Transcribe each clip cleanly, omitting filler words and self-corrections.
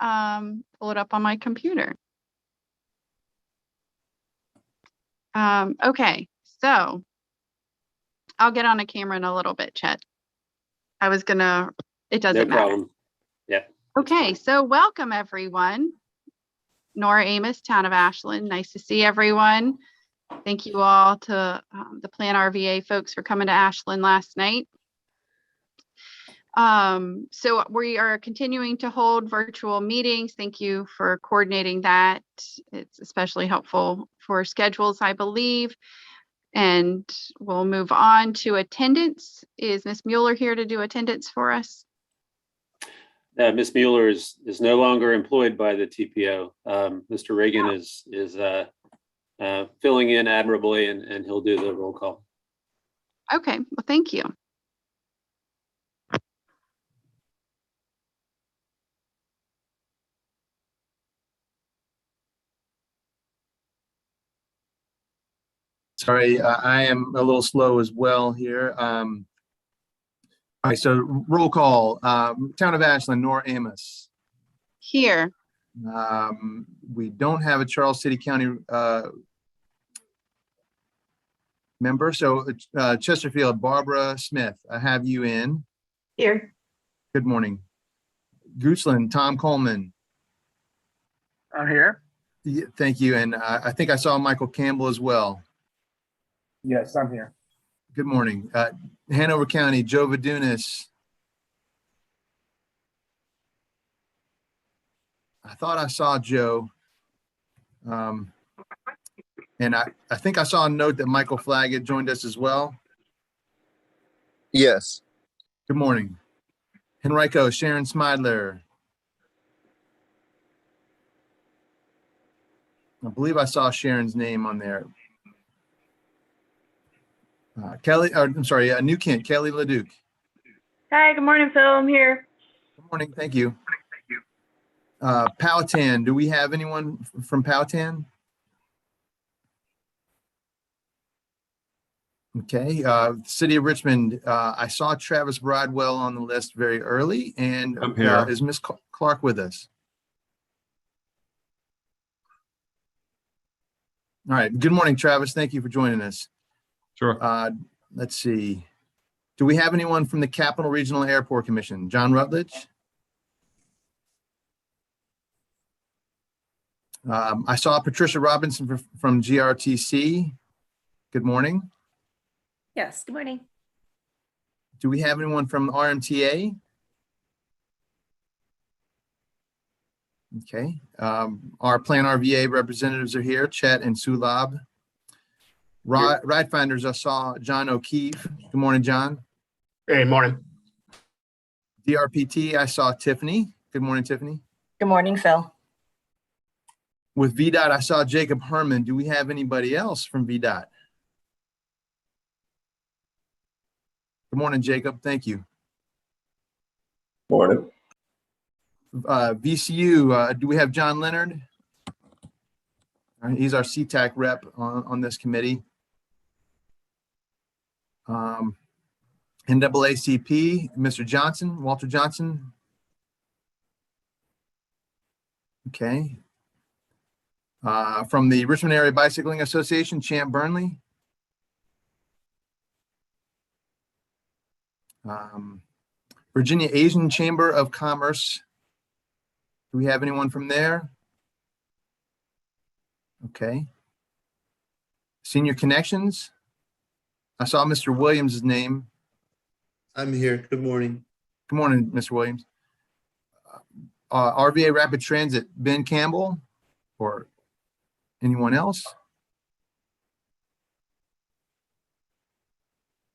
pull it up on my computer. Okay, so I'll get on a camera in a little bit, Chet. I was gonna, it doesn't matter. No problem. Yeah. Okay, so welcome everyone. Nora Amos, Town of Ashland. Nice to see everyone. Thank you all to the ConnectRVA folks for coming to Ashland last night. So we are continuing to hold virtual meetings. Thank you for coordinating that. It's especially helpful for schedules, I believe. And we'll move on to attendance. Is Ms. Mueller here to do attendance for us? Ms. Mueller is no longer employed by the TPO. Mr. Reagan is filling in admirably, and he'll do the roll call. Okay, well, thank you. Sorry, I am a little slow as well here. All right, so roll call. Town of Ashland, Nora Amos. Here. We don't have a Charles City County member, so Chesterfield, Barbara Smith, I have you in. Here. Good morning. Goochland, Tom Coleman. I'm here. Yeah, thank you, and I think I saw Michael Campbell as well. Yes, I'm here. Good morning. Hanover County, Joe Vadunas. I thought I saw Joe. And I think I saw a note that Michael Flagg had joined us as well. Yes. Good morning. Henrico, Sharon Smidler. I believe I saw Sharon's name on there. Kelly, or I'm sorry, New Kent, Kelly LeDuc. Hi, good morning, Phil. I'm here. Good morning, thank you. Powhatan, do we have anyone from Powhatan? Okay, City of Richmond, I saw Travis Bridewell on the list very early, and I'm here. Is Ms. Clark with us? All right, good morning, Travis. Thank you for joining us. Sure. Let's see. Do we have anyone from the Capital Regional Airport Commission? John Rutledge? I saw Patricia Robinson from GRTC. Good morning. Yes, good morning. Do we have anyone from RMTA? Okay. Our ConnectRVA representatives are here, Chet and Sulab. Ride Finders, I saw John O'Keefe. Good morning, John. Hey, morning. DRPT, I saw Tiffany. Good morning, Tiffany. Good morning, Phil. With VDOT, I saw Jacob Herman. Do we have anybody else from VDOT? Good morning, Jacob. Thank you. Morning. VCU, do we have John Leonard? He's our CTAC rep on this committee. NAACP, Mr. Johnson, Walter Johnson. Okay. From the Richmond Area Bicycling Association, Champ Burnley. Virginia Asian Chamber of Commerce. Do we have anyone from there? Okay. Senior Connections. I saw Mr. Williams' name. I'm here. Good morning. Good morning, Mr. Williams. RVA Rapid Transit, Ben Campbell, or anyone else?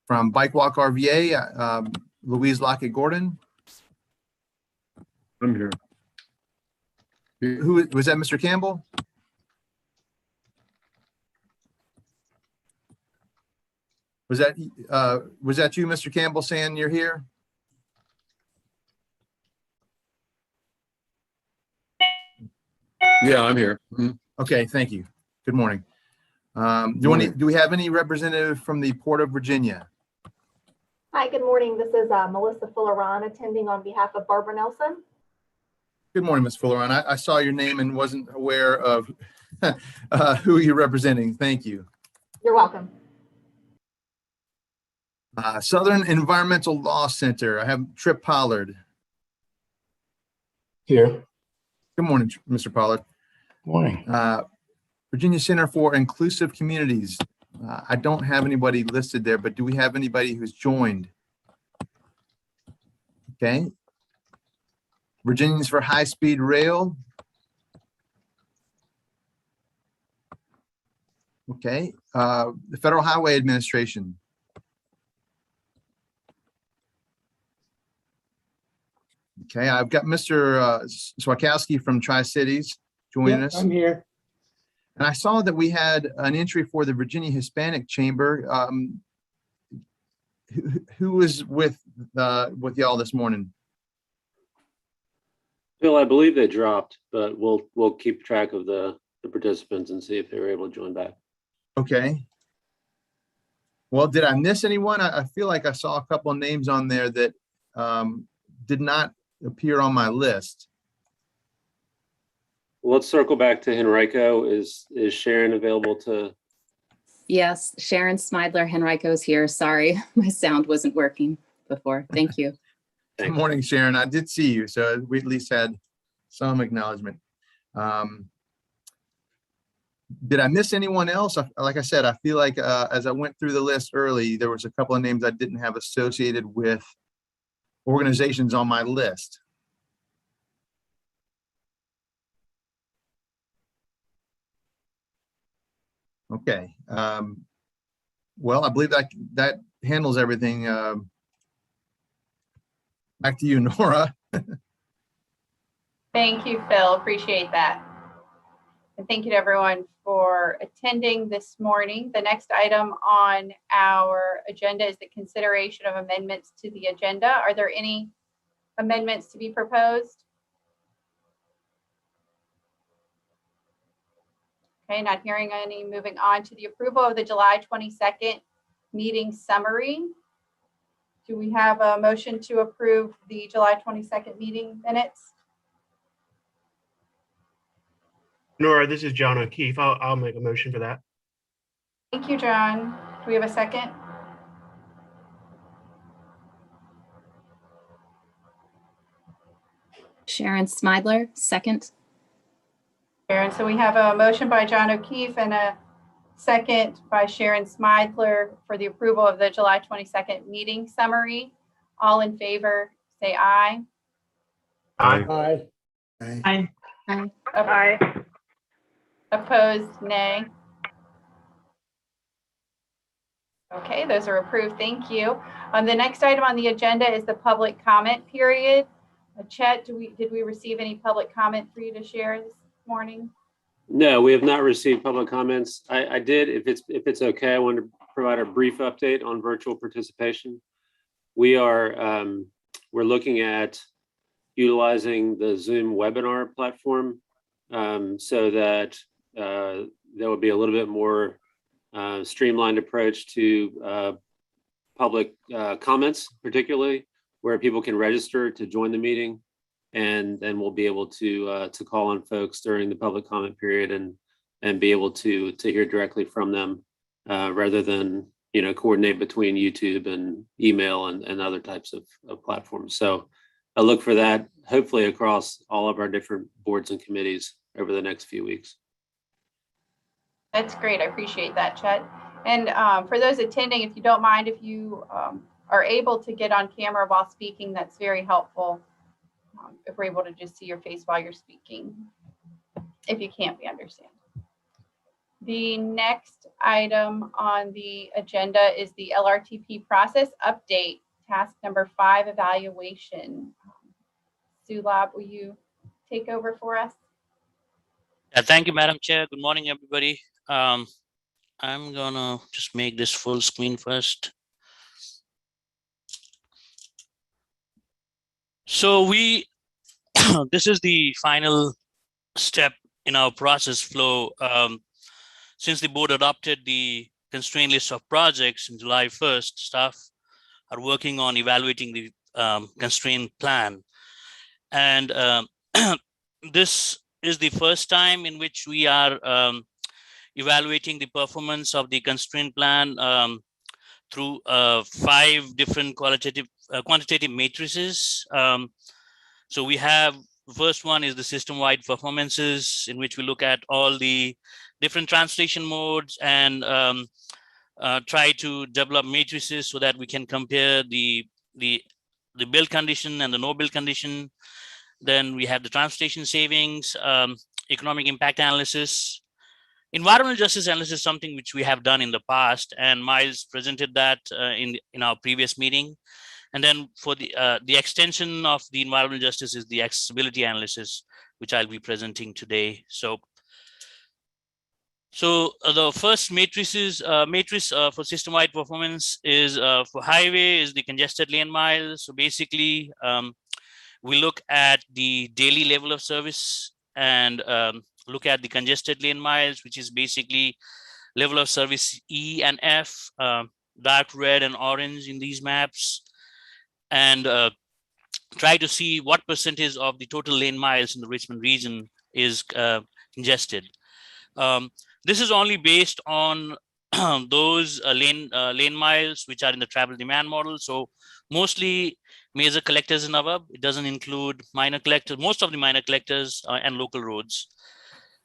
From Bike Walk RVA, Louise Lockett Gordon. I'm here. Who was that, Mr. Campbell? Was that you, Mr. Campbell, saying you're here? Yeah, I'm here. Mm-hmm. Okay, thank you. Good morning. Do we have any representative from the Port of Virginia? Hi, good morning. This is Melissa Fulleron attending on behalf of Barbara Nelson. Good morning, Ms. Fuller. I saw your name and wasn't aware of who you're representing. Thank you. You're welcome. Southern Environmental Law Center. I have Trip Pollard. Here. Good morning, Mr. Pollard. Morning. Virginia Center for Inclusive Communities. I don't have anybody listed there, but do we have anybody who's joined? Okay. Virginians for High Speed Rail. Okay. The Federal Highway Administration. Okay, I've got Mr. Swakowski from Tri-Cities joining us. I'm here. And I saw that we had an entry for the Virginia Hispanic Chamber. Who was with y'all this morning? Bill, I believe they dropped, but we'll keep track of the participants and see if they were able to join back. Okay. Well, did I miss anyone? I feel like I saw a couple of names on there that did not appear on my list. Let's circle back to Henrico. Is Sharon available to? Yes, Sharon Smidler, Henrico is here. Sorry, my sound wasn't working before. Thank you. Good morning, Sharon. I did see you, so we at least had some acknowledgement. Did I miss anyone else? Like I said, I feel like as I went through the list early, there was a couple of names I didn't have associated with organizations on my list. Okay. Well, I believe that handles everything. Back to you, Nora. Thank you, Phil. Appreciate that. And thank you to everyone for attending this morning. The next item on our agenda is the consideration of amendments to the agenda. Are there any amendments to be proposed? Okay, not hearing any. Moving on to the approval of the July 22nd meeting summary. Do we have a motion to approve the July 22nd meeting minutes? Nora, this is John O'Keefe. I'll make a motion for that. Thank you, John. Do we have a second? Sharon Smidler, second. Sharon, so we have a motion by John O'Keefe and a second by Sharon Smidler for the approval of the July 22nd meeting summary. All in favor, say aye. Aye. Aye. Aye. Aye. Opposed, nay. Okay, those are approved. Thank you. The next item on the agenda is the public comment period. Chet, did we receive any public comment for you to share this morning? No, we have not received public comments. I did, if it's okay, I want to provide a brief update on virtual participation. We're looking at utilizing the Zoom webinar platform so that there will be a little bit more streamlined approach to public comments, particularly where people can register to join the meeting, and then we'll be able to call on folks during the public comment period and be able to hear directly from them rather than coordinate between YouTube and email and other types of platforms. So I look for that hopefully across all of our different boards and committees over the next few weeks. That's great. I appreciate that, Chet. And for those attending, if you don't mind, if you are able to get on camera while speaking, that's very helpful. If we're able to just see your face while you're speaking. If you can't, we understand. The next item on the agenda is the LRTP process update, task number 5, evaluation. Sulab, will you take over for us? Thank you, Madam Chair. Good morning, everybody. I'm gonna just make this full screen first. So this is the final step in our process flow. Since the board adopted the constraint list of projects in July 1st, staff are working on evaluating the constraint plan. And this is the first time in which we are evaluating the performance of the constraint plan through 5 different quantitative matrices. So we have, the first one is the system-wide performances, in which we look at all the different translation modes and try to develop matrices so that we can compare the build condition and the no build condition. Then we have the transportation savings, economic impact analysis. Environmental justice analysis is something which we have done in the past, and Miles presented that in our previous meeting. And then for the extension of the environmental justice is the accessibility analysis, which I'll be presenting today. So the first matrix for system-wide performance is for highway is the congested lane miles. So basically, we look at the daily level of service and look at the congested lane miles, which is basically level of service E and F, dark red and orange in these maps, and try to see what percentage of the total lane miles in the Richmond region is congested. This is only based on those lane miles which are in the travel demand model. So mostly major collectors and above. It doesn't include minor collectors, most of the minor collectors and local roads.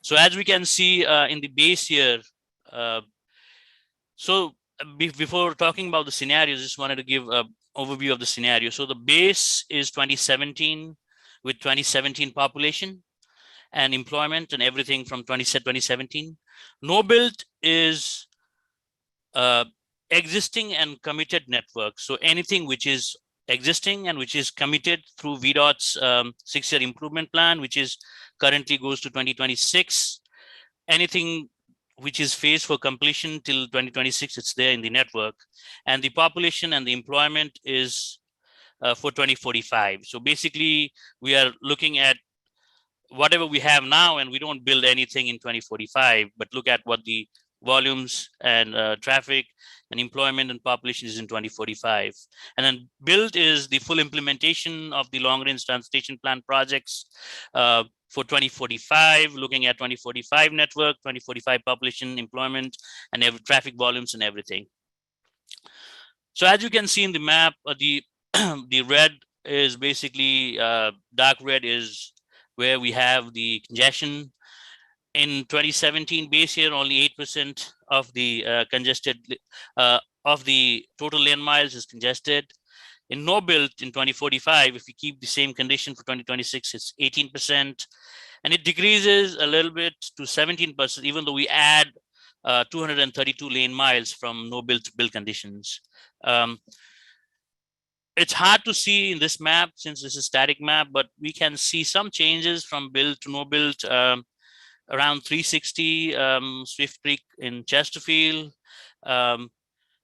So as we can see in the base here, before talking about the scenarios, just wanted to give an overview of the scenario. So the base is 2017 with 2017 population and employment and everything from 2017. No build is existing and committed network. So anything which is existing and which is committed through VDOT's 6-year improvement plan, which is currently goes to 2026. Anything which is phased for completion till 2026, it's there in the network. And the population and the employment is for 2045. So basically, we are looking at whatever we have now, and we don't build anything in 2045, but look at what the volumes and traffic and employment and population is in 2045. And then build is the full implementation of the long range transportation plan projects for 2045, looking at 2045 network, 2045 population, employment, and traffic volumes and everything. So as you can see in the map, the red is basically, dark red is where we have the congestion. In 2017 base year, only 8% of the congested of the total lane miles is congested. In no build in 2045, if we keep the same condition for 2026, it's 18%, and it decreases a little bit to 17%, even though we add 232 lane miles from no build to build conditions. It's hard to see in this map since this is a static map, but we can see some changes from build to no build. Around 360 Swift Creek in Chesterfield,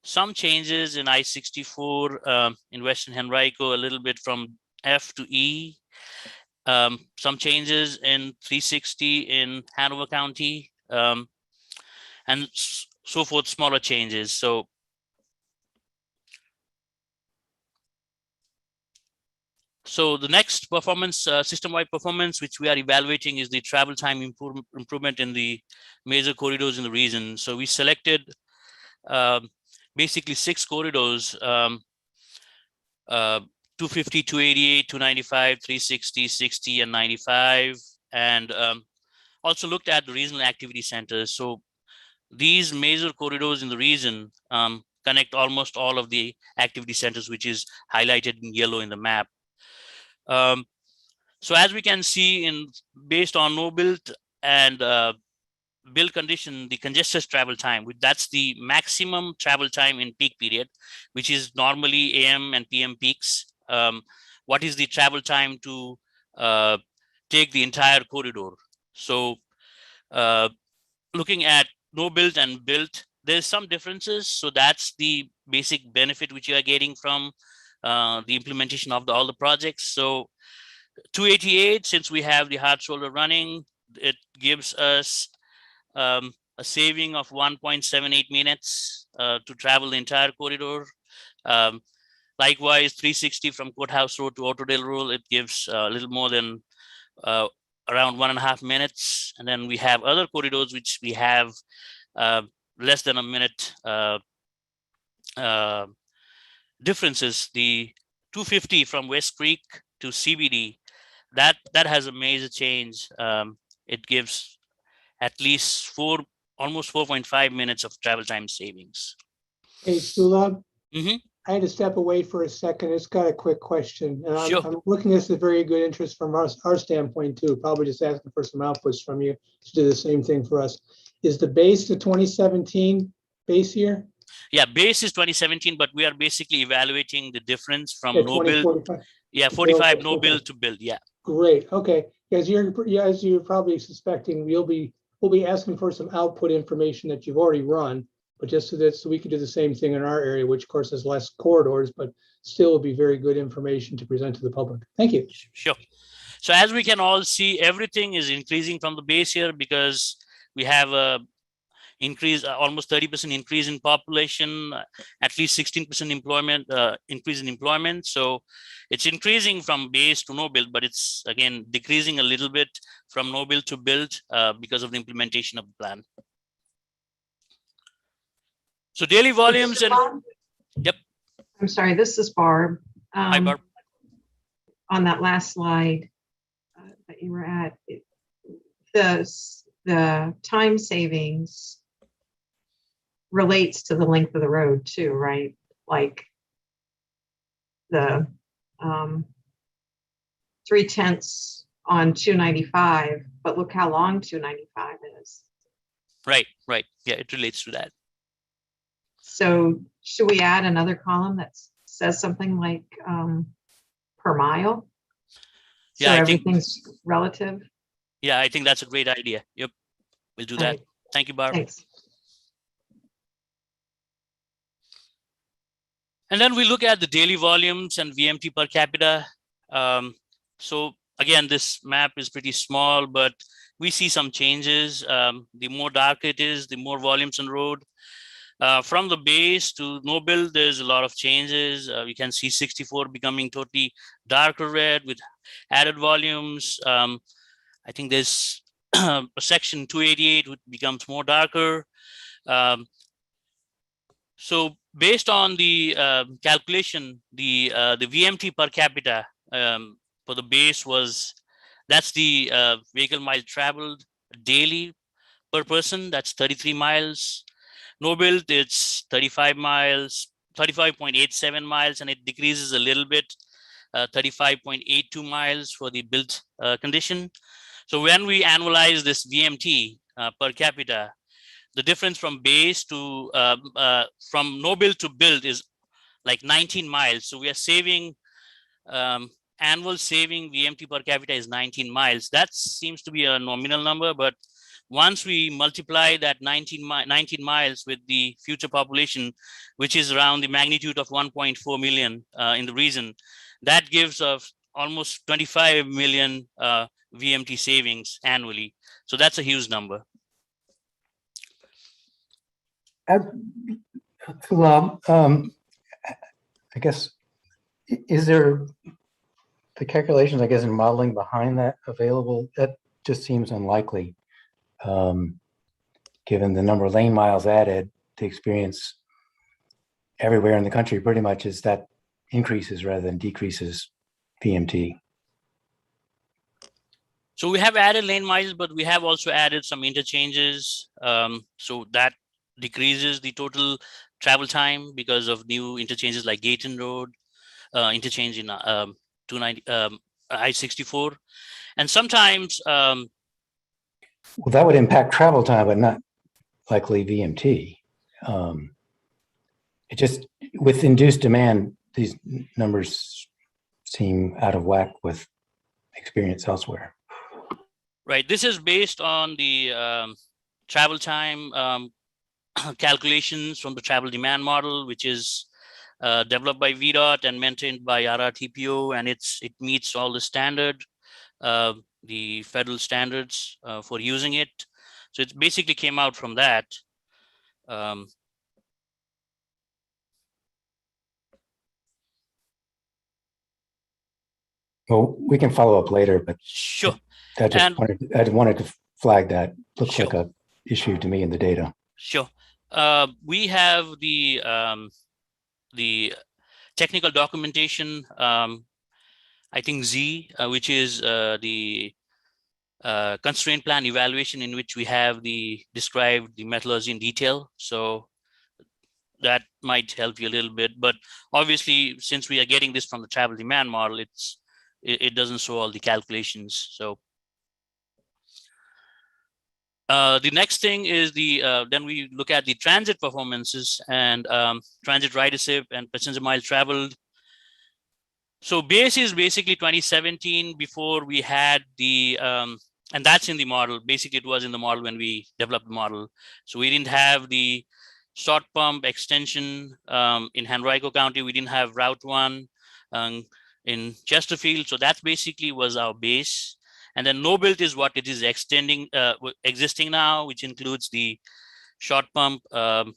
some changes in I-64 in Western Henrico, a little bit from F to E, some changes in 360 in Hanover County, and so forth, smaller changes. So the next performance, system-wide performance, which we are evaluating, is the travel time improvement in the major corridors in the region. So we selected basically 6 corridors, 250, 288, 295, 360, 60, and 95, and also looked at the regional activity centers. So these major corridors in the region connect almost all of the activity centers, which is highlighted in yellow in the map. So as we can see, based on no build and build condition, the congested travel time, that's the maximum travel time in peak period, which is normally AM and PM peaks. What is the travel time to take the entire corridor? So looking at no build and built, there's some differences. So that's the basic benefit which you are getting from the implementation of all the projects. So 288, since we have the hard shoulder running, it gives us a saving of 1.78 minutes to travel the entire corridor. Likewise, 360 from Courthouse Road to Autodale Road, it gives a little more than around 1.5 minutes. And then we have other corridors which we have less than a minute differences. The 250 from West Creek to CBD, that has a major change. It gives at least almost 4.5 minutes of travel time savings. Hey, Sulab. Mm-hmm. I had to step away for a second. It's got a quick question. And Sure. I'm looking at this with very good interest from our standpoint too. Probably just asking for some outputs from you to do the same thing for us. Is the base the 2017 base year? Yeah, base is 2017, but we are basically evaluating the difference from Yeah, no build. 2045. Yeah, 45 Okay, no okay. build to build. Yeah. Great. Okay. As you're probably suspecting, we'll be asking for some output information that you've already run, but just so we could do the same thing in our area, which of course has less corridors, but still will be very good information to present to the public. Thank you. Sure. So as we can all see, everything is increasing from the base here because we have a increase, almost 30% increase in population, at least 16% employment, increase in employment. So it's increasing from base to no build, but it's again decreasing a little bit from no build to build because of the implementation of the plan. So daily volumes and yep. I'm sorry, this is Barb. Hi, Barb. On that last slide that you were at, the time savings relates to the length of the road too, right? Like the 3/10 on 295, but look how long 295 is. Right. Yeah, it relates to that. So should we add another column that says something like per mile? So Yeah, I think everything's relative. Yeah, I think that's a great idea. Yep, we'll do that. Right. Thank you, Barb. Thanks. And then we look at the daily volumes and VMT per capita. So again, this map is pretty small, but we see some changes. The more dark it is, the more volumes on road. From the base to no build, there's a lot of changes. You can see 64 becoming totally darker red with added volumes. I think there's a section 288 which becomes more darker. So based on the calculation, the VMT per capita for the base that's the vehicle miles traveled daily per person. That's 33 miles. No build, it's 35 miles, 35.87 miles, and it decreases a little bit, 35.82 miles for the built condition. So when we analyze this VMT per capita, the difference from base to from no build to build is like 19 miles. So we are saving annual saving VMT per capita is 19 miles. That seems to be a nominal number, but once we multiply that 19 miles with the future population, which is around the magnitude of 1.4 million in the region, that gives us almost 25 million VMT savings annually. So that's a huge number. I guess, is there the calculations, I guess, in modeling behind that available? That just seems unlikely, given the number of lane miles added. The experience everywhere in the country pretty much is that increases rather than decreases VMT. So we have added lane miles, but we have also added some interchanges. So that decreases the total travel time because of new interchanges like Gayton Road, interchange in 290 I-64. And sometimes well, that would impact travel time, but not likely VMT. It just, with induced demand, these numbers seem out of whack with experience elsewhere. Right. This is based on the travel time calculations from the travel demand model, which is developed by VDOT and maintained by RRTPO, and it meets all the standard, the federal standards for using it. So it basically came out from that. Well, we can follow up later, but Sure. I And wanted to flag that. Looks Sure. like a issue to me in the data. Sure. We have the technical documentation, I think Z, which is the constraint plan evaluation, in which we have described the methodology in detail. So that might help you a little bit, but obviously, since we are getting this from the travel demand model, it doesn't show all the calculations. So the next thing is then we look at the transit performances and transit ridership and passenger miles traveled. So base is basically 2017 before we had and that's in the model. Basically, it was in the model when we developed the model. So we didn't have the short pump extension in Henrico County. We didn't have Route 1 in Chesterfield. So that basically was our base. And then no built is what it is existing now, which includes the short pump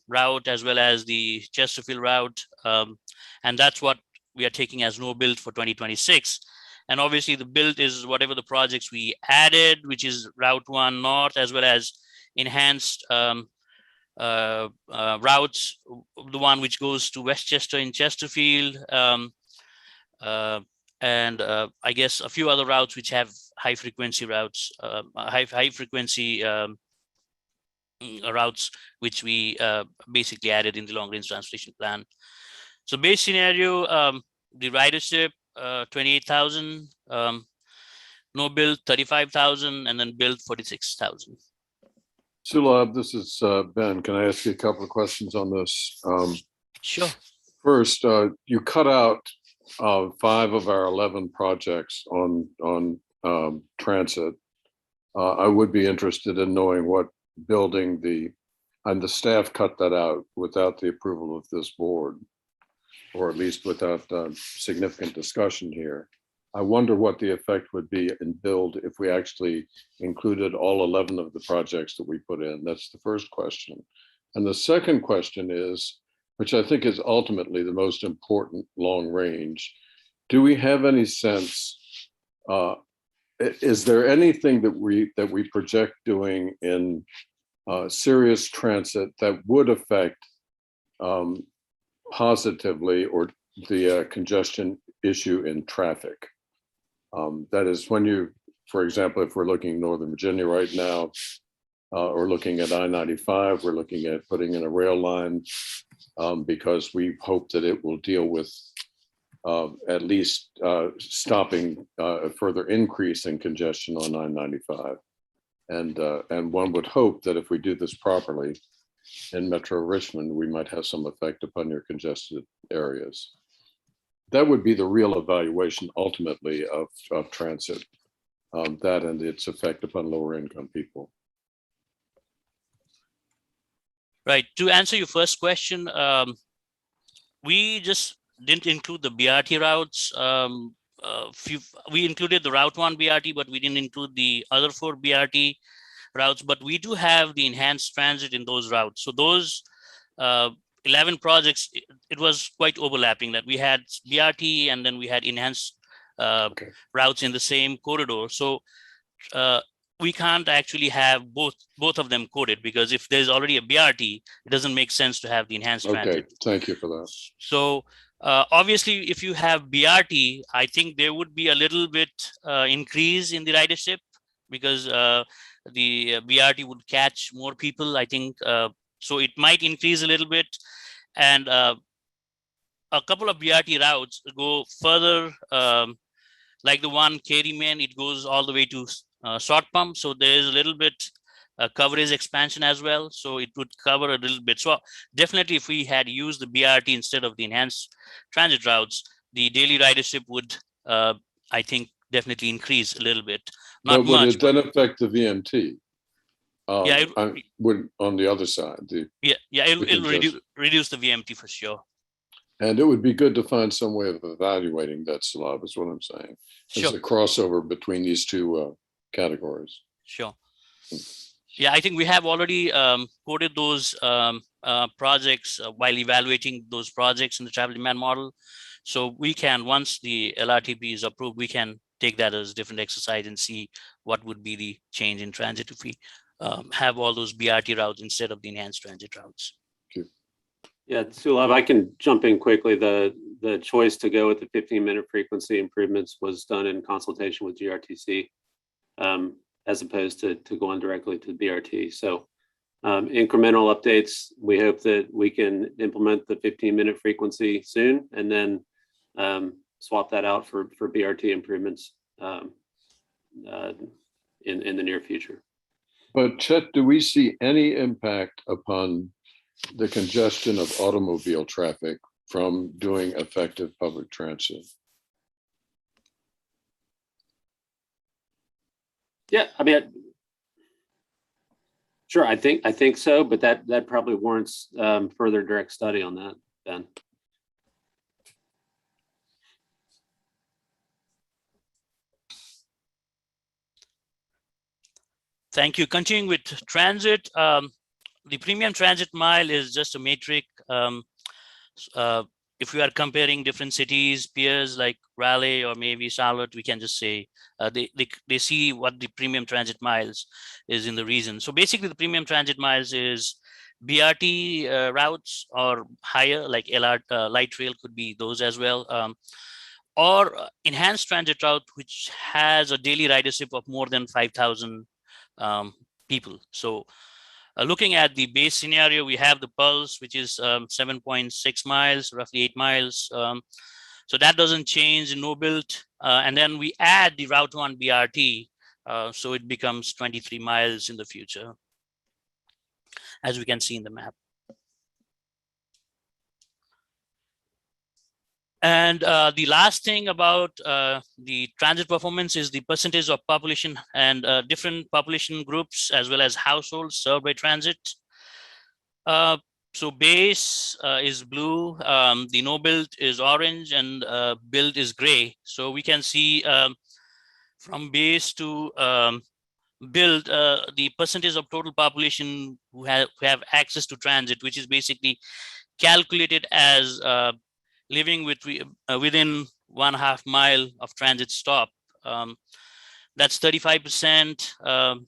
route as well as the Chesterfield route. And that's what we are taking as no build for 2026. And obviously the build is whatever the projects we added, which is Route 1 North, as well as enhanced routes, the one which goes to Westchester in Chesterfield, and I guess a few other routes which have high frequency routes, high frequency routes, which we basically added in the long range transportation plan. So base scenario, the ridership 28,000, no build 35,000, and then build 46,000. Sulabh, this is Ben. Can I ask you a couple of questions on this? Sure. First, you cut out 5 of our 11 projects on transit. I would be interested in knowing what building and the staff cut that out without the approval of this board, or at least without significant discussion here. I wonder what the effect would be in build if we actually included all 11 of the projects that we put in. That's the first question. And the second question is, which I think is ultimately the most important long range, do we have any sense, is there anything that we project doing in serious transit that would affect positively or the congestion issue in traffic? That is, when you, for example, if we're looking Northern Virginia right now, or looking at I-95, we're looking at putting in a rail line because we hope that it will deal with at least stopping a further increase in congestion on I-95. And one would hope that if we do this properly in Metro Richmond, we might have some effect upon your congested areas. That would be the real evaluation ultimately of transit, that and its effect upon lower income people. Right. To answer your first question, we just didn't include the BRT routes. We included the Route 1 BRT, but we didn't include the other 4 BRT routes. But we do have the enhanced transit in those routes. So those 11 projects, it was quite overlapping, that we had BRT and then we had enhanced routes in the same corridor. So we can't actually have both of them coded, because if there's already a BRT, it doesn't make sense to have the enhanced transit. Okay, thank you for that. So obviously, if you have BRT, I think there would be a little bit increase in the ridership, because the BRT would catch more people, I think. So it might increase a little bit. And a couple of BRT routes go further, like the one Carey-Main, it goes all the way to short pump. So there is a little bit coverage expansion as well. So it would cover a little bit. So definitely if we had used the BRT instead of the enhanced transit routes, the daily ridership would, I think, definitely increase a little bit. Not but would much, it then affect the VMT? Yeah, would on the other side. It'll reduce the VMT for sure. And it would be good to find some way of evaluating that, Sulabh, is what I'm saying. There's Sure. a crossover between these two categories. Sure. Yeah, I think we have already coded those projects while evaluating those projects in the travel demand model. So we can, once the LRTP is approved, we can take that as a different exercise and see what would be the change in transit if we have all those BRT routes instead of the enhanced transit routes. Yeah, Sulab, I can jump in quickly. The choice to go with the 15-minute frequency improvements was done in consultation with GRTC, as opposed to going directly to BRT. So incremental updates, we hope that we can implement the 15-minute frequency soon and then swap that out for BRT improvements in the near future. But Chet, do we see any impact upon the congestion of automobile traffic from doing effective public transit? Yeah, I mean, sure, I think so, but that probably warrants further direct study on that, Ben. Thank you. Continuing with transit, the premium transit mile is just a metric. If we are comparing different cities, peers like Raleigh or maybe Charlotte, we can just say they see what the premium transit miles is in the region. So basically the premium transit miles is BRT routes or higher, like light rail could be those as well, or enhanced transit route, which has a daily ridership of more than 5,000 people. So looking at the base scenario, we have the Pulse, which is 7.6 miles, roughly 8 miles. So that doesn't change in no build. And then we add the Route 1 BRT, so it becomes 23 miles in the future, as we can see in the map. And the last thing about the transit performance is the percentage of population and different population groups as well as households served by transit. So base is blue, the no build is orange, and build is gray. So we can see from base to build the percentage of total population who have access to transit, which is basically calculated as living within 1.5 mile of transit stop. That's 35%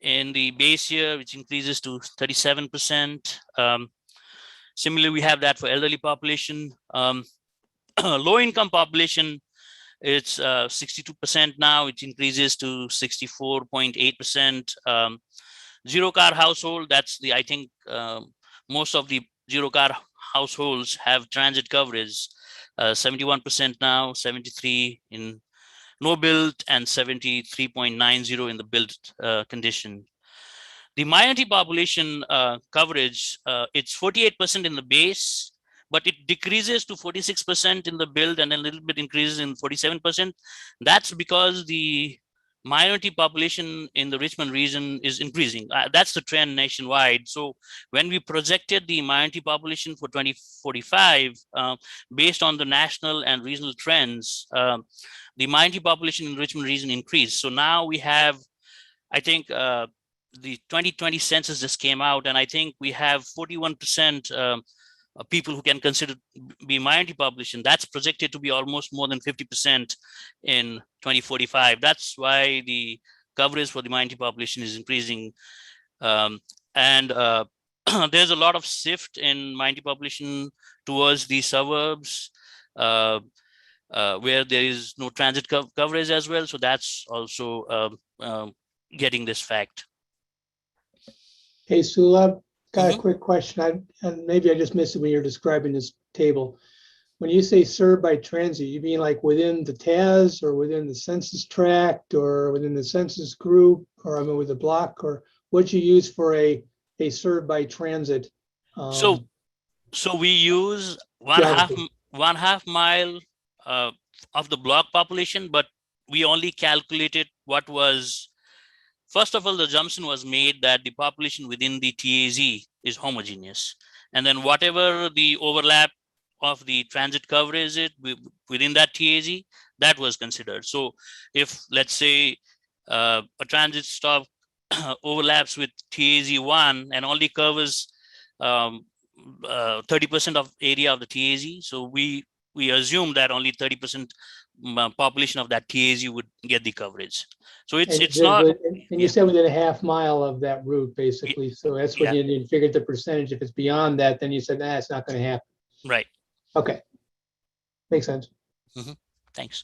in the base year, which increases to 37%. Similarly, we have that for elderly population. Low income population, it's 62% now, which increases to 64.8%. Zero car household, that's the, I think most of the zero car households have transit coverage, 71% now, 73 in no build, and 73.90 in the built condition. The minority population coverage, it's 48% in the base, but it decreases to 46% in the build and a little bit increases in 47%. That's because the minority population in the Richmond region is increasing. That's the trend nationwide. So when we projected the minority population for 2045, based on the national and regional trends, the minority population in the Richmond region increased. So now we have, I think the 2020 census just came out, and I think we have 41% people who can consider be minority population. That's projected to be almost more than 50% in 2045. That's why the coverage for the minority population is increasing. And there's a lot of shift in minority population towards the suburbs, where there is no transit coverage as well. So that's also getting this fact. Hey, Sulab, got a quick question. And maybe I just missed it when you're describing this table. When you say served by transit, you mean like within the TAS or within the census tract or within the census group, or I mean with the block, or what you use for a served by transit? So we use one half mile of the block population, but we only calculated what was, first of all, the assumption was made that the population within the TAZ is homogeneous. And then whatever the overlap of the transit coverage is within that TAZ, that was considered. So if, let's say, a transit stop overlaps with TAZ1 and only covers 30% of area of the TAZ. So we assume that only 30% population of that TAZ would get the coverage. So it's not. And you said within a half mile of that route, basically. So that's when you figured the percentage. If it's beyond that, then you said, nah, it's not going to happen. Right. Okay. Makes sense. Thanks.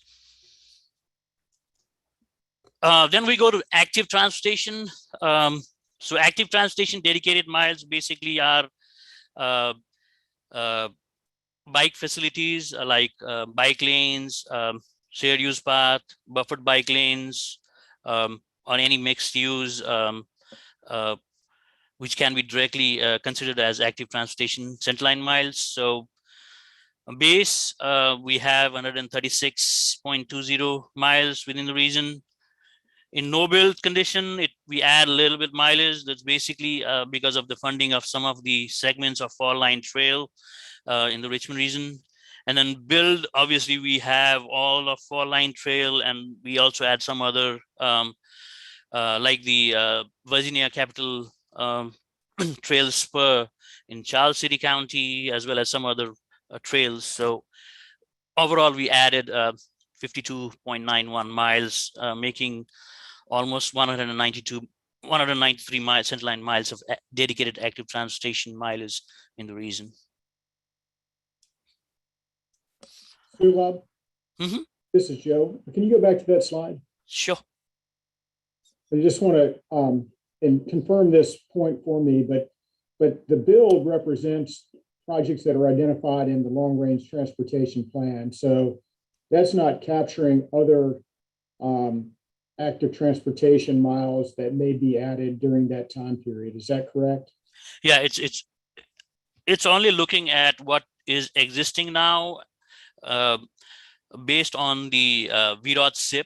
Then we go to active transportation. So active transportation dedicated miles basically are bike facilities like bike lanes, shared use path, buffered bike lanes, on any mixed use, which can be directly considered as active transportation centerline miles. So base, we have 136.20 miles within the region. In no build condition, we add a little bit mileage. That's basically because of the funding of some of the segments of fall line trail in the Richmond region. And then build, obviously, we have all of fall line trail, and we also add some other like the Virginia Capital Trail Spur in Charles City County, as well as some other trails. So overall, we added 52.91 miles, making almost 193 miles, centerline miles of dedicated active transportation mileage in the region. Bob, this is Joe. Can you go back to that slide? Sure. I just want to and confirm this point for me, but the build represents projects that are identified in the long range transportation plan. So that's not capturing other active transportation miles that may be added during that time period. Is that correct? Yeah, it's only looking at what is existing now based on the VDOT SIP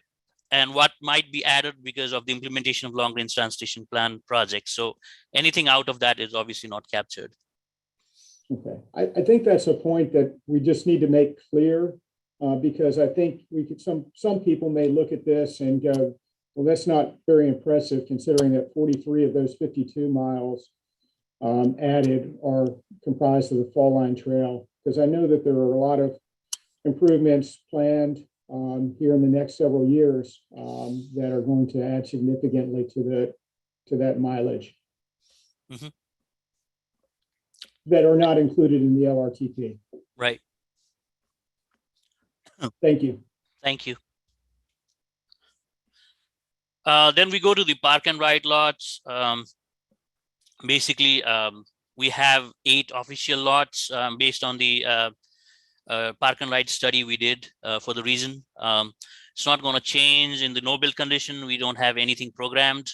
and what might be added because of the implementation of long range transportation plan projects. So anything out of that is obviously not captured. Okay, I think that's a point that we just need to make clear because I think we could some people may look at this and go, well, that's not very impressive considering that 43 of those 52 miles added are comprised of the fall line trail. Because I know that there are a lot of improvements planned here in the next several years that are going to add significantly to that mileage that are not included in the LRTP. Right. Thank you. Thank you. Then we go to the park and ride lots. Basically, we have 8 official lots based on the park and ride study we did for the region. It's not going to change in the no build condition. We don't have anything programmed.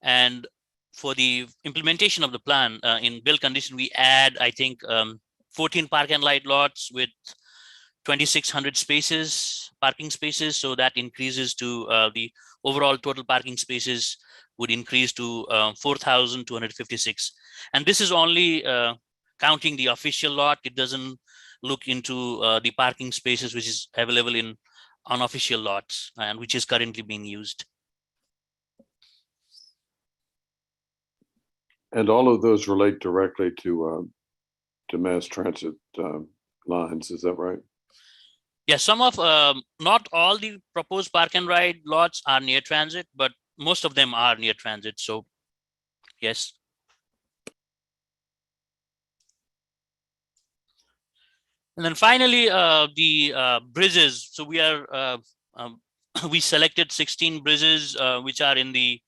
And for the implementation of the plan in build condition, we add, I think, 14 park and ride lots with 2,600 spaces, parking spaces. So that increases to the overall total parking spaces would increase to 4,256. And this is only counting the official lot. It doesn't look into the parking spaces which is available in unofficial lots and which is currently being used. And all of those relate directly to mass transit lines, is that right? Yeah, some of, not all the proposed park and ride lots are near transit, but most of them are near transit. So yes. And then finally, the bridges. So we are, we selected 16 bridges which are in the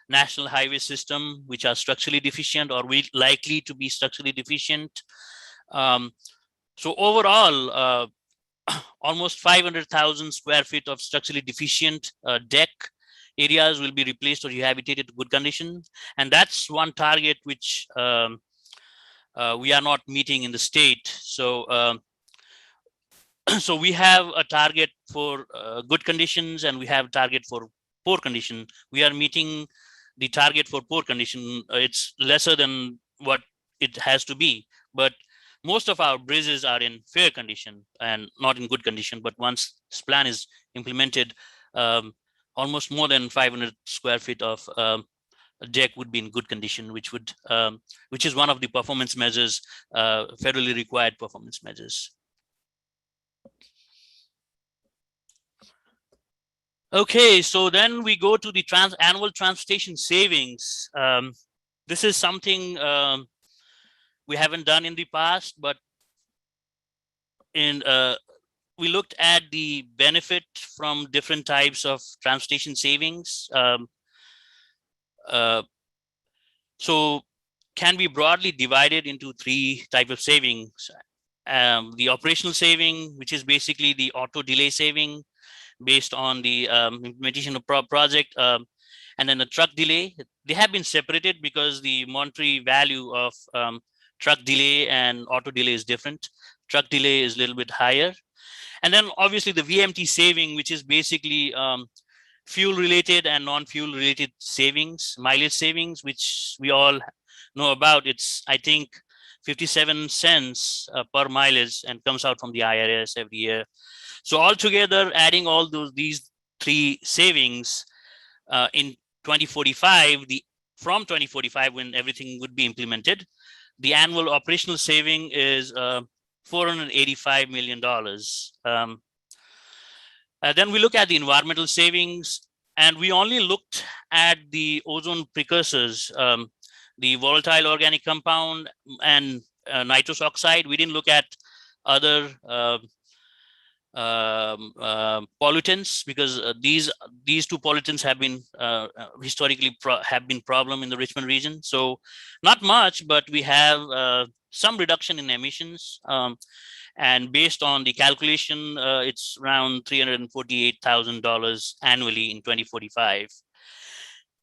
national highway system, which are structurally deficient or likely to be structurally deficient. So overall, almost 500,000 square feet of structurally deficient deck areas will be replaced or rehabilitated to good condition. And that's one target which we are not meeting in the state. So so we have a target for good conditions and we have a target for poor condition. We are meeting the target for poor condition. It's lesser than what it has to be, but most of our bridges are in fair condition and not in good condition. But once this plan is implemented, almost more than 500 square feet of a deck would be in good condition, which is one of the performance measures, federally required performance measures. Okay, so then we go to the annual transportation savings. This is something we haven't done in the past, but we looked at the benefit from different types of transportation savings. So can be broadly divided into three types of savings. The operational saving, which is basically the auto delay saving based on the implementation of project, and then the truck delay. They have been separated because the monetary value of truck delay and auto delay is different. Truck delay is a little bit higher. And then obviously the VMT saving, which is basically fuel related and non-fuel related savings, mileage savings, which we all know about. It's, I think, 57 cents per mileage and comes out from the IRS every year. So altogether, adding all these three savings in 2045, from 2045 when everything would be implemented, the annual operational saving is $485 million. Then we look at the environmental savings, and we only looked at the ozone precursors, the volatile organic compound and nitrous oxide. We didn't look at other pollutants because these two pollutants have been historically have been problem in the Richmond region. So not much, but we have some reduction in emissions. And based on the calculation, it's around $348,000 annually in 2045.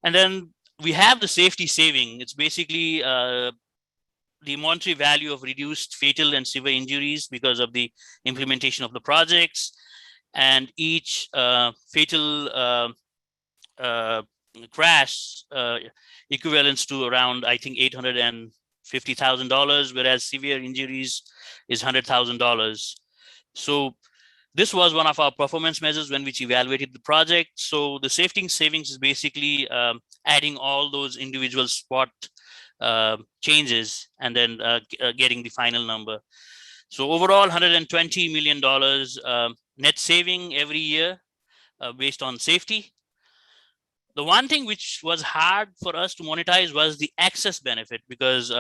And then we have the safety saving. It's basically the monetary value of reduced fatal and severe injuries because of the implementation of the projects. And each fatal crash equivalents to around, I think, $850,000, whereas severe injuries is $100,000. So this was one of our performance measures when we evaluated the project. So the safety savings is basically adding all those individual spot changes and then getting the final number. So overall, $120 million net saving every year based on safety. The one thing which was hard for us to monetize was the access benefit, because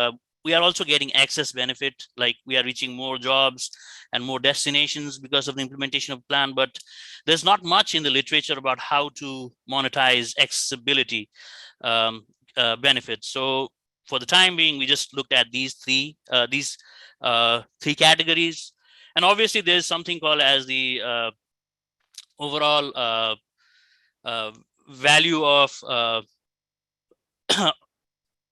we are also getting access benefit, like we are reaching more jobs and more destinations because of the implementation of the plan, but there's not much in the literature about how to monetize accessibility benefits. So for the time being, we just looked at these three categories. And obviously there's something called as the overall value of,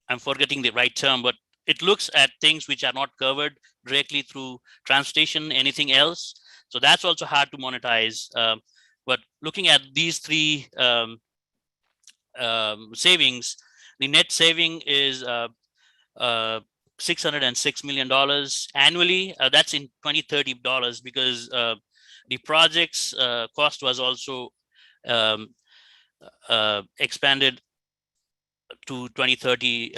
I'm forgetting the right term, but it looks at things which are not covered directly through transportation, anything else. So that's also hard to monetize. But looking at these three savings, the net saving is $606 million annually. That's in 2030 dollars, because the project's cost was also expanded to 2030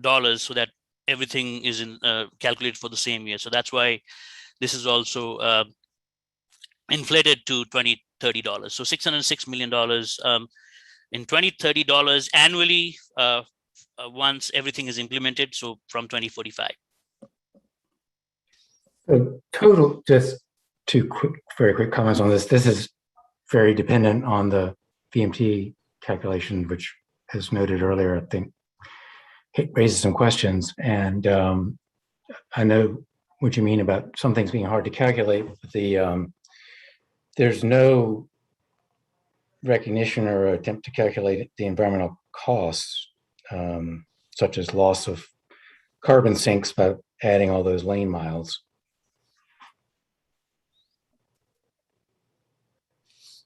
dollars, so that everything is in calculated for the same year. So that's why this is also inflated to 2030 dollars. So $606 million in 2030 dollars annually once everything is implemented. So from 2045. So total, just two very quick comments on this. This is very dependent on the VMT calculation, which, as noted earlier, I think it raises some questions. And I know what you mean about some things being hard to calculate. But there's no recognition or attempt to calculate the environmental costs, such as loss of carbon sinks by adding all those lane miles.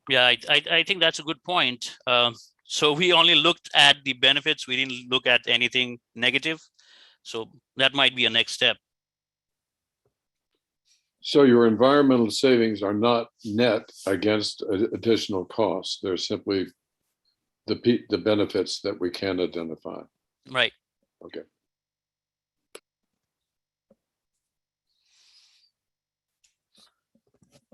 Yeah, I think that's a good point. So we only looked at the benefits. We didn't look at anything negative. So that might be a next step. So your environmental savings are not net against additional costs. They're simply the benefits that we can identify. Right. Okay.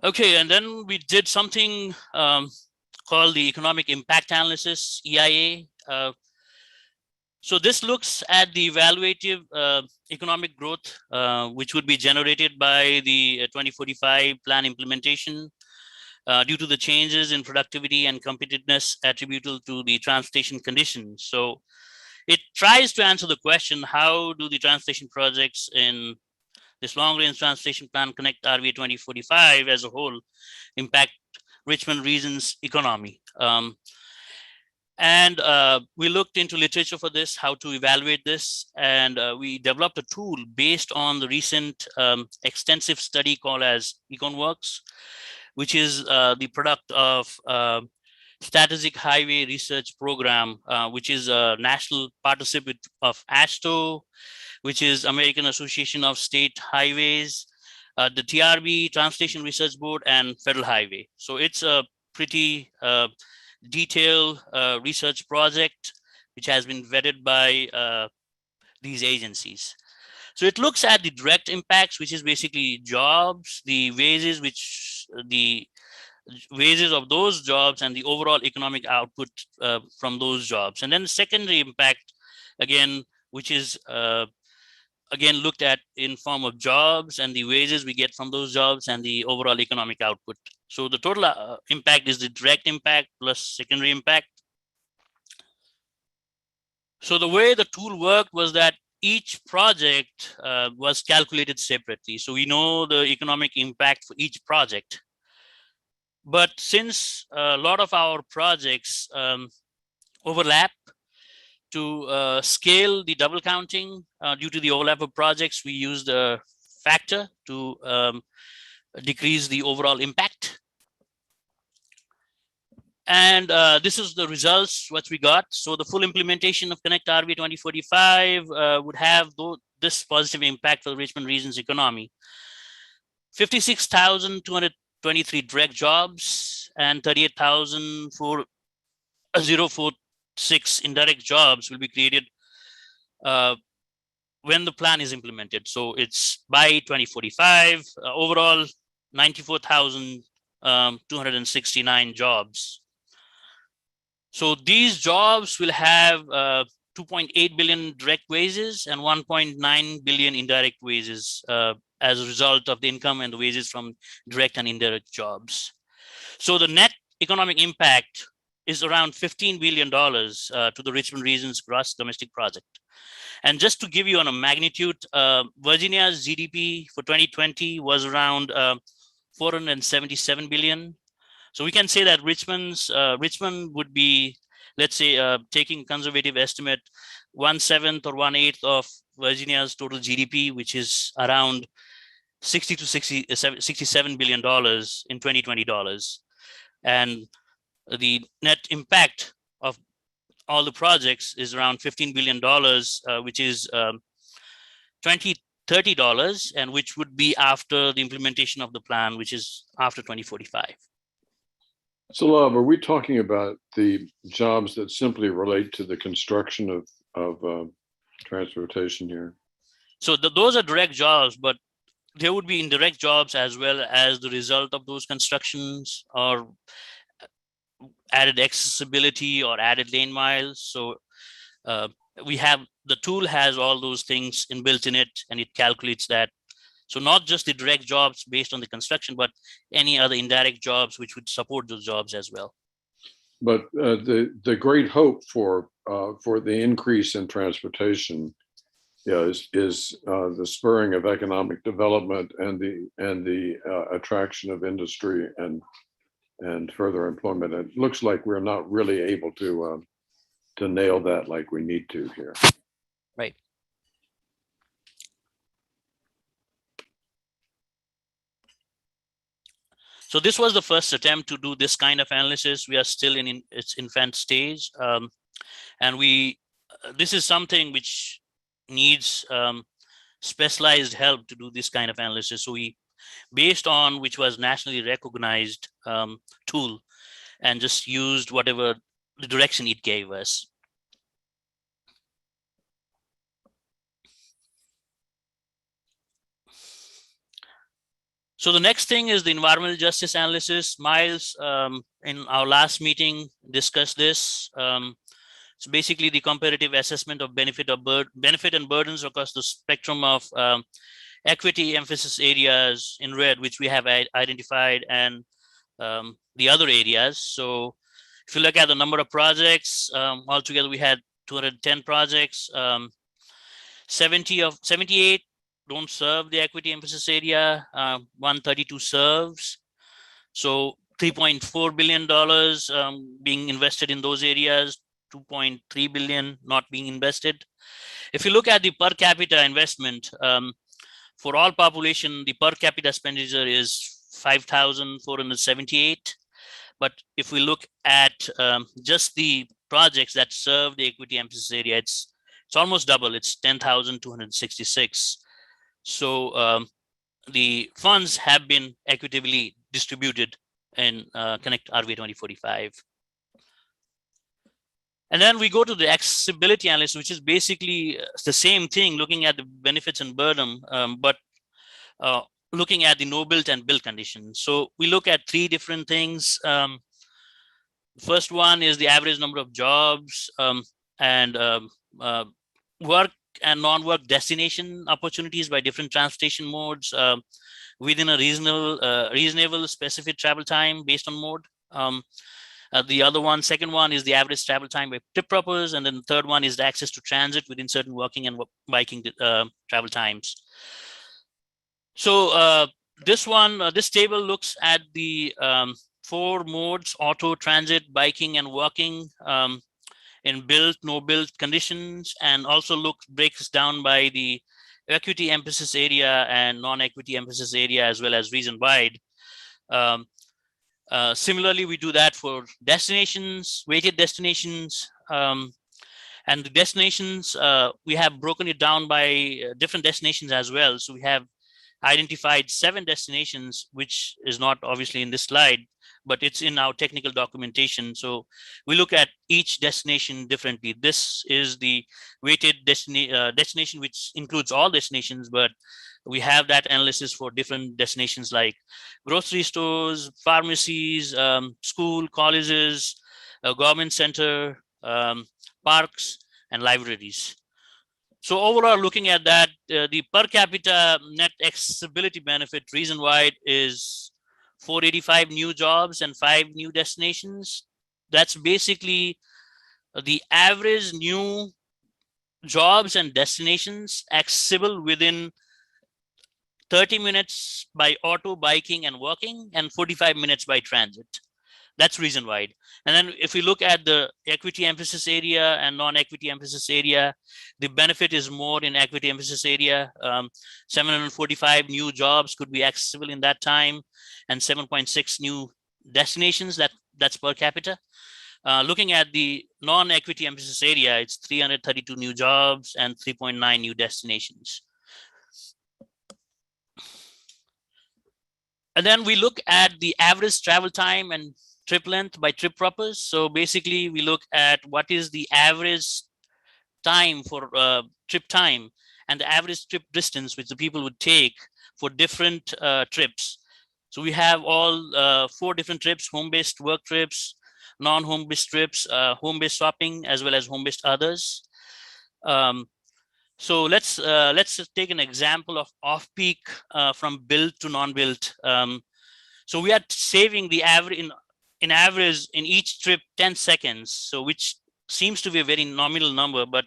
Okay, and then we did something called the economic impact analysis, EIA. So this looks at the evaluative economic growth, which would be generated by the 2045 plan implementation due to the changes in productivity and competitiveness attributable to the transportation conditions. So it tries to answer the question, how do the transportation projects in this long-range transportation plan ConnectRVA 2045 as a whole impact Richmond region's economy? And we looked into literature for this, how to evaluate this, and we developed a tool based on the recent extensive study called as EconWorks, which is the product of Strategic Highway Research Program, which is a national partnership of AASHTO, which is American Association of State Highways, the TRB, Transportation Research Board, and Federal Highway. So it's a pretty detailed research project, which has been vetted by these agencies. So it looks at the direct impacts, which is basically jobs, the wages, the wages of those jobs, and the overall economic output from those jobs. And then the secondary impact, again, which is again looked at in form of jobs and the wages we get from those jobs and the overall economic output. So the total impact is the direct impact plus secondary impact. So the way the tool worked was that each project was calculated separately. So we know the economic impact for each project. But since a lot of our projects overlap, to scale the double counting due to the overlap of projects, we used a factor to decrease the overall impact. And this is the results, what we got. So the full implementation of ConnectRVA 2045 would have this positive impact for the Richmond region's economy. 56,223 direct jobs and 38,046 indirect jobs will be created when the plan is implemented. So it's by 2045, overall 94,269 jobs. So these jobs will have 2.8 billion direct wages and 1.9 billion indirect wages as a result of the income and the wages from direct and indirect jobs. So the net economic impact is around $15 billion to the Richmond region's gross domestic product. And just to give you on a magnitude, Virginia's GDP for 2020 was around 477 billion. So we can say that Richmond would be, let's say, taking conservative estimate, 1/7 or 1/8 of Virginia's total GDP, which is around 60 to 67 billion dollars in 2020 dollars. And the net impact of all the projects is around $15 billion, which is $2030, and which would be after the implementation of the plan, which is after 2045. So, Love, are we talking about the jobs that simply relate to the construction of transportation here? So those are direct jobs, but there would be indirect jobs as well as the result of those constructions, or added accessibility or added lane miles. So the tool has all those things inbuilt in it, and it calculates that. So not just the direct jobs based on the construction, but any other indirect jobs which would support those jobs as well. But the great hope for the increase in transportation is the spurring of economic development and the attraction of industry and further employment. It looks like we're not really able to nail that like we need to here. Right. So this was the first attempt to do this kind of analysis. We are still in its infant stage. And this is something which needs specialized help to do this kind of analysis. So we, based on which was nationally recognized tool, and just used whatever the direction it gave us. So the next thing is the environmental justice analysis. Miles, in our last meeting, discussed this. So basically the comparative assessment of benefit and burdens across the spectrum of equity emphasis areas in red, which we have identified, and the other areas. So if you look at the number of projects, altogether we had 210 projects, 78 don't serve the equity emphasis area, 132 serves. So $3.4 billion being invested in those areas, 2.3 billion not being invested. If you look at the per capita investment, for all population, the per capita expenditure is 5,478. But if we look at just the projects that serve the equity emphasis area, it's almost double. It's 10,266. So the funds have been equitably distributed in ConnectRVA 2045. And then we go to the accessibility analysis, which is basically the same thing, looking at the benefits and burden, but looking at the no built and built conditions. So we look at three different things. First one is the average number of jobs and work and non-work destination opportunities by different transportation modes within a reasonable specific travel time based on mode. The second one is the average travel time by trip purpose, and then the third one is the access to transit within certain walking and biking travel times. So this table looks at the 4 modes: auto, transit, biking, and walking in built, no built conditions, and also breaks down by the equity emphasis area and non-equity emphasis area, as well as region-wide. Similarly, we do that for destinations, weighted destinations, and the destinations, we have broken it down by different destinations as well. So we have identified 7 destinations, which is not obviously in this slide, but it's in our technical documentation. So we look at each destination differently. This is the weighted destination, which includes all destinations, but we have that analysis for different destinations like grocery stores, pharmacies, school, colleges, government center, parks, and libraries. So overall, looking at that, the per capita net accessibility benefit region-wide is 485 new jobs and 5 new destinations. That's basically the average new jobs and destinations accessible within 30 minutes by auto, biking, and walking, and 45 minutes by transit. That's region-wide. And then if we look at the equity emphasis area and non-equity emphasis area, the benefit is more in equity emphasis area. 745 new jobs could be accessible in that time, and 7.6 new destinations, that's per capita. Looking at the non-equity emphasis area, it's 332 new jobs and 3.9 new destinations. And then we look at the average travel time and trip length by trip purpose. So basically, we look at what is the average time for trip time and the average trip distance which the people would take for different trips. So we have all 4 different trips: home-based work trips, non-home-based trips, home-based shopping, as well as home-based others. So let's take an example of off-peak from built to non-built. So we are saving the average in average in each trip 10 seconds. So which seems to be a very nominal number, but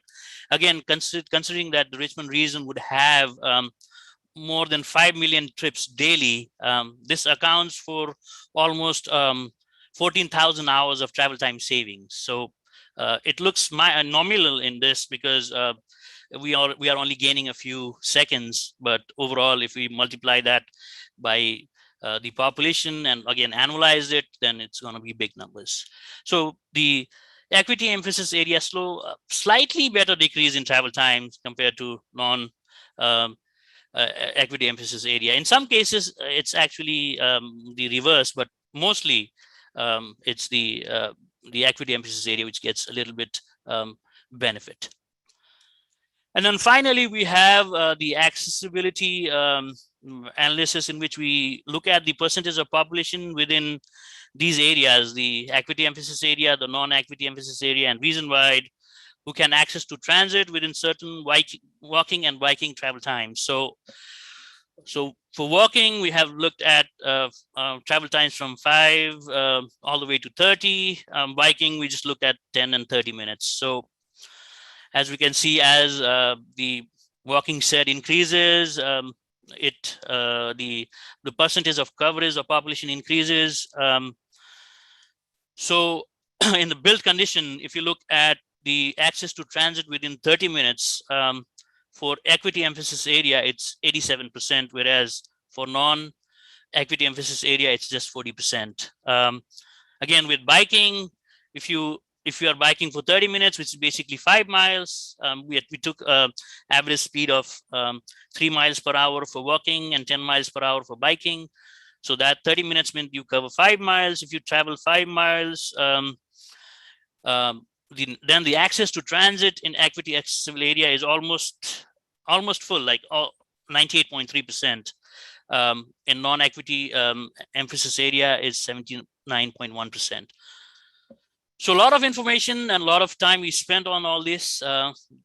again, considering that the Richmond region would have more than 5 million trips daily, this accounts for almost 14,000 hours of travel time savings. So it looks nominal in this because we are only gaining a few seconds, but overall, if we multiply that by the population and again annualize it, then it's going to be big numbers. So the equity emphasis area slightly better decrease in travel times compared to non equity emphasis area. In some cases, it's actually the reverse, but mostly it's the the equity emphasis area, which gets a little bit benefit. And then finally, we have the accessibility analysis, in which we look at the percentage of population within these areas, the equity emphasis area, the non-equity emphasis area, and region-wide, who can access to transit within certain walking and biking travel times. So for walking, we have looked at travel times from 5 all the way to 30. Biking, we just looked at 10 and 30 minutes. So as we can see, as the walking set increases, the percentage of coverage of population increases. So in the built condition, if you look at the access to transit within 30 minutes, for equity emphasis area, it's 87%, whereas for non-equity emphasis area, it's just 40%. Again, with biking, if you are biking for 30 minutes, which is basically 5 miles, we took average speed of 3 miles per hour for walking and 10 miles per hour for biking. So that 30 minutes meant you cover 5 miles. If you travel 5 miles, then the access to transit in equity accessible area is almost full, like 98.3%. In non-equity emphasis area is 79.1%. So a lot of information and a lot of time we spent on all this.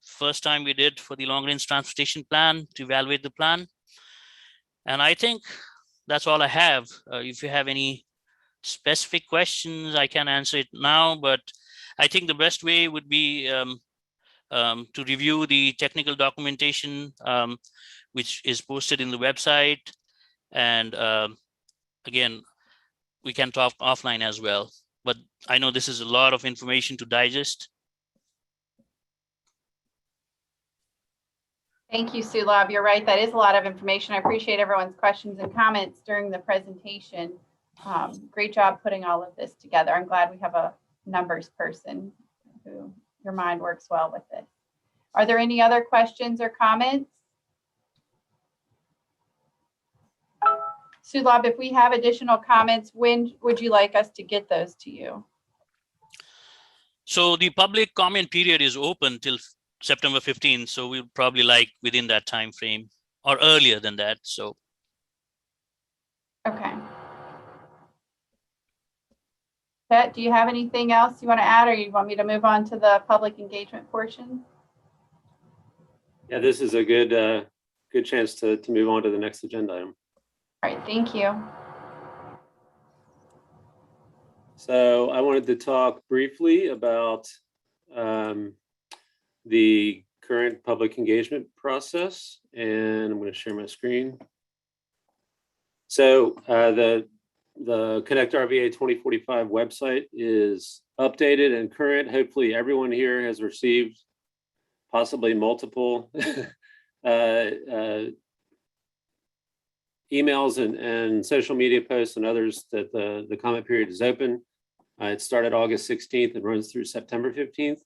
First time we did for the long range transportation plan to evaluate the plan. And I think that's all I have. If you have any specific questions, I can answer it now, but I think the best way would be to review the technical documentation, which is posted in the website. And again, we can talk offline as well. But I know this is a lot of information to digest. Thank you, Sulabh. You're right. That is a lot of information. I appreciate everyone's questions and comments during the presentation. Great job putting all of this together. I'm glad we have a numbers person who your mind works well with this. Are there any other questions or comments? Sulabh, if we have additional comments, when would you like us to get those to you? So the public comment period is open till September 15th. So we'll probably like within that time frame or earlier than that. So. Okay. Pat, do you have anything else you want to add, or you want me to move on to the public engagement portion? Yeah, this is a good chance to move on to the next agenda item. All right, thank you. So I wanted to talk briefly about the current public engagement process, and I'm going to share my screen. So the ConnectRVA 2045 website is updated and current. Hopefully everyone here has received possibly multiple emails and social media posts and others that the comment period is open. It started August 16th and runs through September 15th.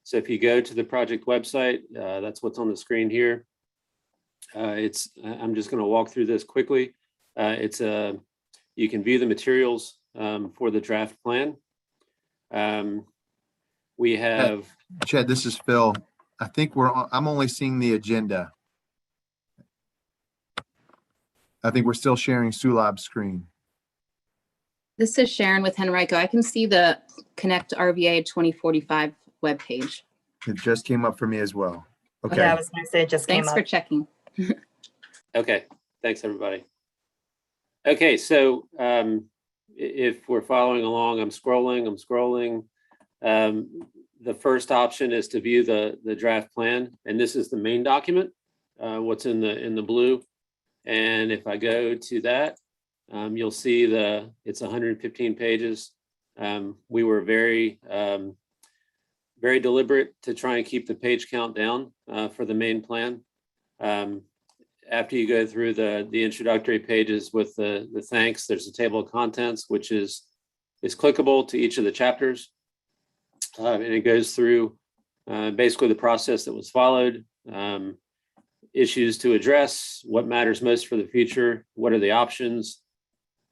So if you go to the project website, that's what's on the screen here. I'm just going to walk through this quickly. You can view the materials for the draft plan. We have Chad, this is Phil. I think I'm only seeing the agenda. I think we're still sharing Sulabh's screen. This is Sharon with Henrico. I can see the ConnectRVA 2045 webpage. It just came up for me as well. Okay. Yeah, I was going to say it just came up. Thanks for checking. Okay, thanks everybody. Okay, so if we're following along, I'm scrolling. The first option is to view the draft plan, and this is the main document, what's in the blue. And if I go to that, you'll see it's 115 pages. We were very deliberate to try and keep the page count down for the main plan. After you go through the introductory pages with the thanks, there's a table of contents, which is clickable to each of the chapters. And it goes through basically the process that was followed, issues to address, what matters most for the future, what are the options,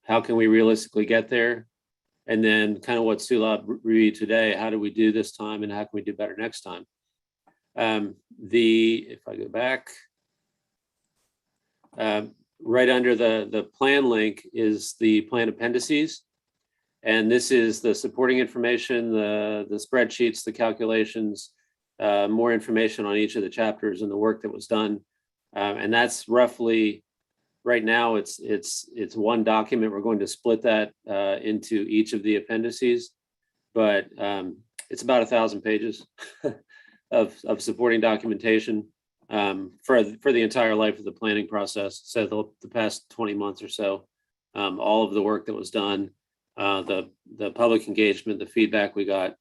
how can we realistically get there, And then kind of what Sula reviewed today, how do we do this time and how can we do better next time? If I go back, right under the plan link is the plan appendices. And this is the supporting information, the spreadsheets, the calculations, more information on each of the chapters and the work that was done. And that's roughly, right now, it's one document. We're going to split that into each of the appendices, but it's about 1,000 pages of supporting documentation for the entire life of the planning process. So the past 20 months or so, all of the work that was done, the public engagement, the feedback we got,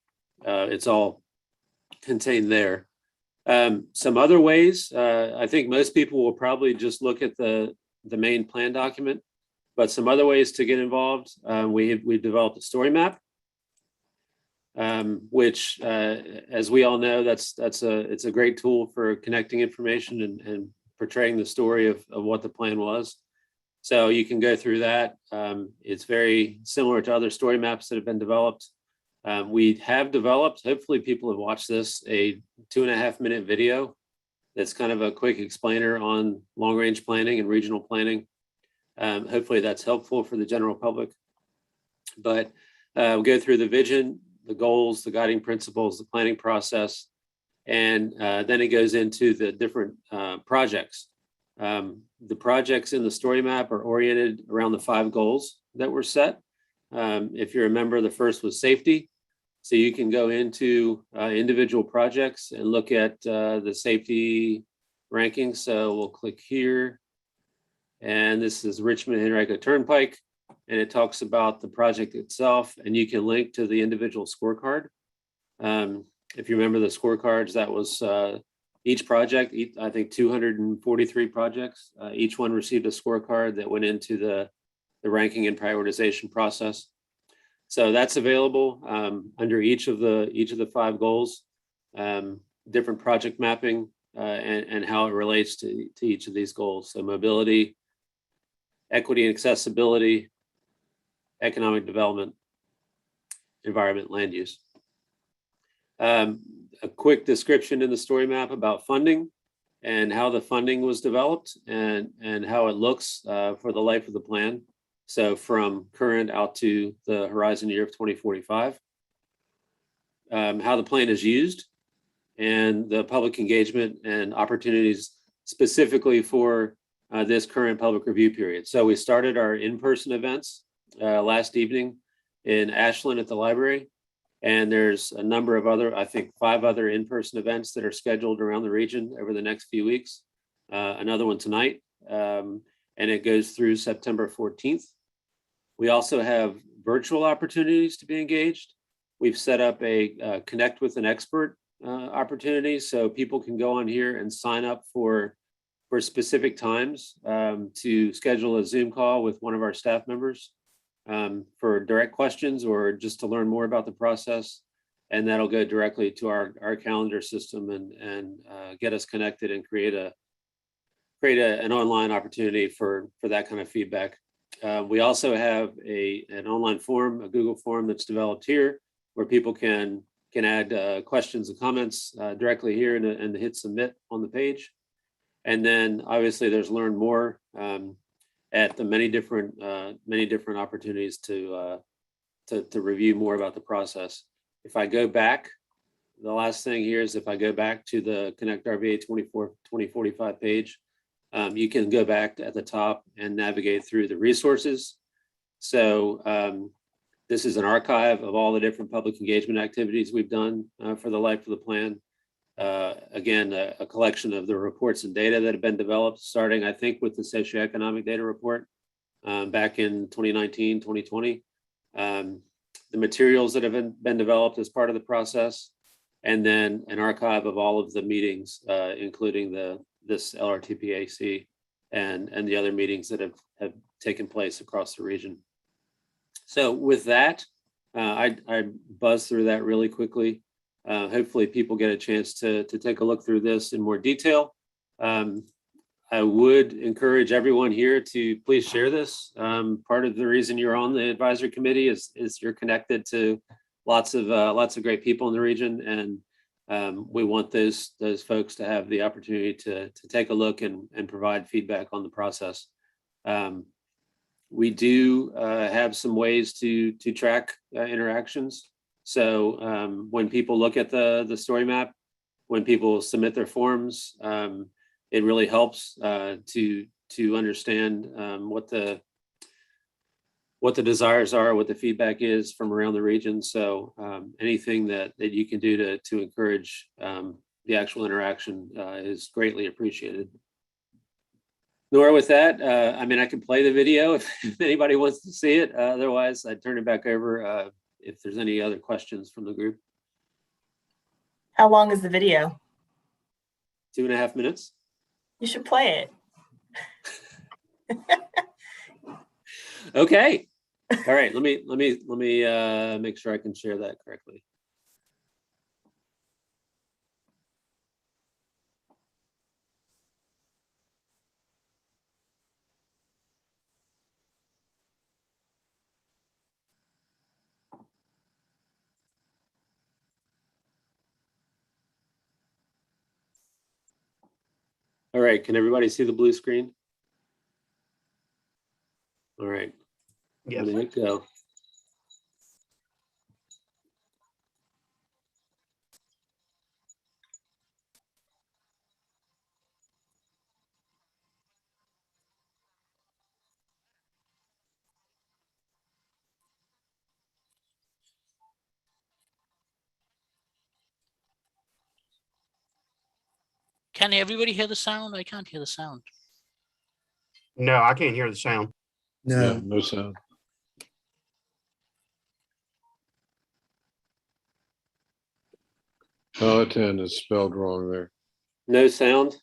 it's all contained there. Some other ways, I think most people will probably just look at the main plan document, but some other ways to get involved. We've developed a story map, which, as we all know, it's a great tool for connecting information and portraying the story of what the plan was. So you can go through that. It's very similar to other story maps that have been developed. We have developed, hopefully people have watched this, a 2.5-minute video that's kind of a quick explainer on long-range planning and regional planning. Hopefully that's helpful for the general public. But we'll go through the vision, the goals, the guiding principles, the planning process, and then it goes into the different projects. The projects in the story map are oriented around the 5 goals that were set. If you remember, the first was safety. So you can go into individual projects and look at the safety rankings. So we'll click here. And this is Richmond Henrico Turnpike. And it talks about the project itself. And you can link to the individual scorecard. If you remember the scorecards, that was each project, I think 243 projects. Each one received a scorecard that went into the ranking and prioritization process. So that's available under each of the 5 goals, different project mapping and how it relates to each of these goals. So mobility, equity and accessibility, economic development, environment, land use. A quick description in the story map about funding and how the funding was developed and how it looks for the life of the plan. So from current out to the horizon year of 2045, how the plan is used and the public engagement and opportunities specifically for this current public review period. So we started our in-person events last evening in Ashland at the library. And there's a number of other, I think 5 other in-person events that are scheduled around the region over the next few weeks. Another one tonight, and it goes through September 14th. We also have virtual opportunities to be engaged. We've set up a Connect with an Expert opportunity, so people can go on here and sign up for specific times to schedule a Zoom call with one of our staff members for direct questions or just to learn more about the process. And that'll go directly to our calendar system and get us connected and create an online opportunity for that kind of feedback. We also have an online form, a Google form that's developed here where people can add questions and comments directly here and hit submit on the page. And then obviously there's learn more at the many different opportunities to review more about the process. If I go back, the last thing here is if I go back to the ConnectRVA 2045 page, you can go back at the top and navigate through the resources. So this is an archive of all the different public engagement activities we've done for the life of the plan. Again, a collection of the reports and data that have been developed, starting, I think, with the socioeconomic data report back in 2019, 2020. The materials that have been developed as part of the process, and then an archive of all of the meetings, including this LRTPAC and the other meetings that have taken place across the region. So with that, I buzzed through that really quickly. Hopefully people get a chance to take a look through this in more detail. I would encourage everyone here to please share this. Part of the reason you're on the advisory committee is you're connected to lots of great people in the region, and we want those folks to have the opportunity to take a look and provide feedback on the process. We do have some ways to track interactions. So when people look at the story map, when people submit their forms, it really helps to understand what the desires are, what the feedback is from around the region. So anything that you can do to encourage the actual interaction is greatly appreciated. Nora, with that, I mean, I can play the video if anybody wants to see it. Otherwise, I'd turn it back over if there's any other questions from the group. How long is the video? 2.5 minutes. You should play it. Okay. All right. Let me make sure I can share that correctly. All right. Can everybody see the blue screen? All right. Yes. Let it go. Can everybody hear the sound? I can't hear the sound. No, I can't hear the sound. Yeah, No, no sound. Powhatan is spelled wrong there. No sound.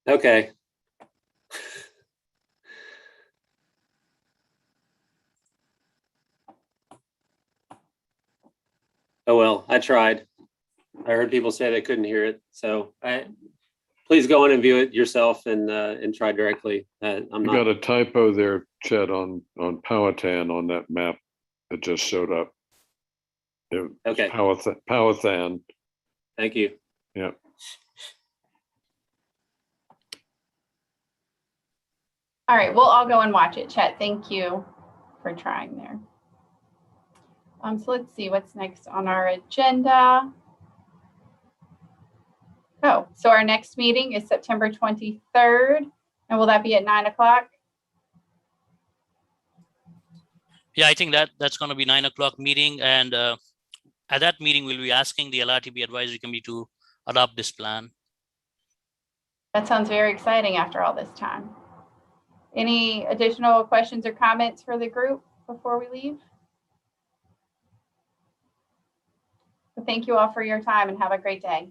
Okay. Oh, well, I tried. I heard people say they couldn't hear it. So please go in and view it yourself and try directly. You got a typo there, Chet, on Powhatan on that map that just showed up. Okay. Powhatan. Thank you. Yeah. All right, we'll all go and watch it. Chet, thank you for trying there. So let's see what's next on our agenda. Oh, so our next meeting is September 23rd. And will that be at 9 o'clock? Yeah, I think that's going to be 9 o'clock meeting. And at that meeting, we'll be asking the LRTP advisory committee to adopt this plan. That sounds very exciting after all this time. Any additional questions or comments for the group before we leave? Well, thank you all for your time and have a great day.